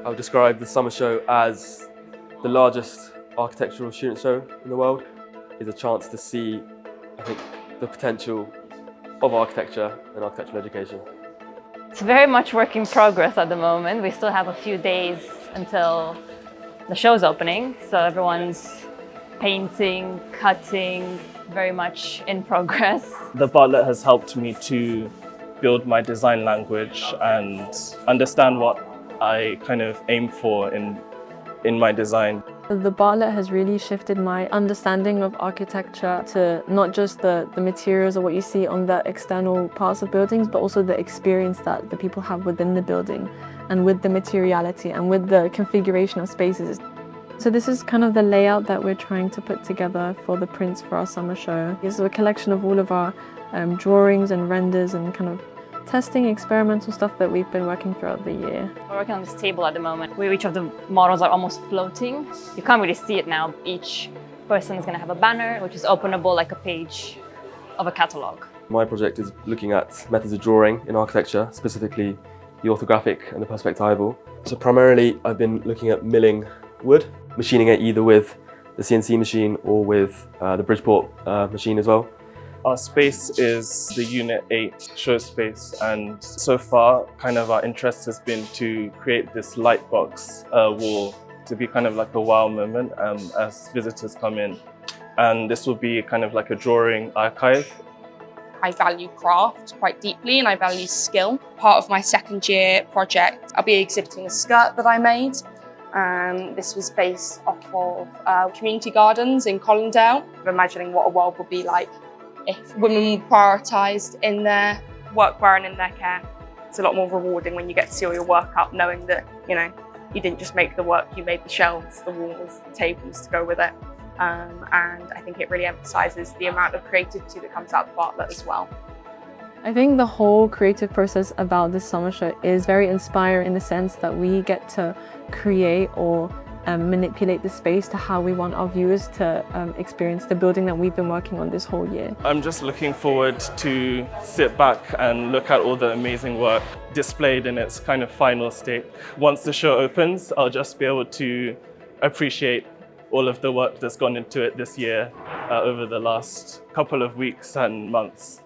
I would describe the summer show as the largest architectural student show in the world. It's a chance to see, I think, the potential of architecture and architectural education. It's very much work in progress at the moment. We still have a few days until the show's opening, so everyone's painting, cutting, very much in progress. The Bartlett has helped me to build my design language and understand what I kind of aim for in my design. The Bartlett has really shifted my understanding of architecture to not just the materials or what you see on the external parts of buildings, but also the experience that the people have within the building and with the materiality and with the configuration of spaces. So this is kind of the layout that we're trying to put together for the prints for our summer show. It's a collection of all of our drawings and renders and kind of testing experimental stuff that we've been working throughout the year. We're working on this table at the moment where each of the models are almost floating. You can't really see it now. Each person is going to have a banner which is openable like a page of a catalogue. My project is looking at methods of drawing in architecture, specifically the orthographic and the perspectival. So primarily I've been looking at milling wood, machining it either with the CNC machine or with the Bridgeport machine as well. Our space is the Unit 8 show space, and so far kind of our interest has been to create this lightbox wall to be kind of like a wow moment as visitors come in. And this will be kind of like a drawing archive. I value craft quite deeply and I value skill. Part of my second year project, I'll be exhibiting a skirt that I made. This was based off of community gardens in Colindale. I'm imagining what a world would be like if women were prioritised in their workwear and in their care. It's a lot more rewarding when you get to see all your work up, knowing that, you know, you didn't just make the work, you made the shelves, the walls, the tables to go with it. And I think it really emphasises the amount of creativity that comes out of Bartlett as well. I think the whole creative process about this summer show is very inspiring in the sense that we get to create or manipulate the space to how we want our viewers to experience the building that we've been working on this whole year. I'm just looking forward to sit back and look at all the amazing work displayed in its kind of final state. Once the show opens, I'll just be able to appreciate all of the work that's gone into it this year over the last couple of weeks and months.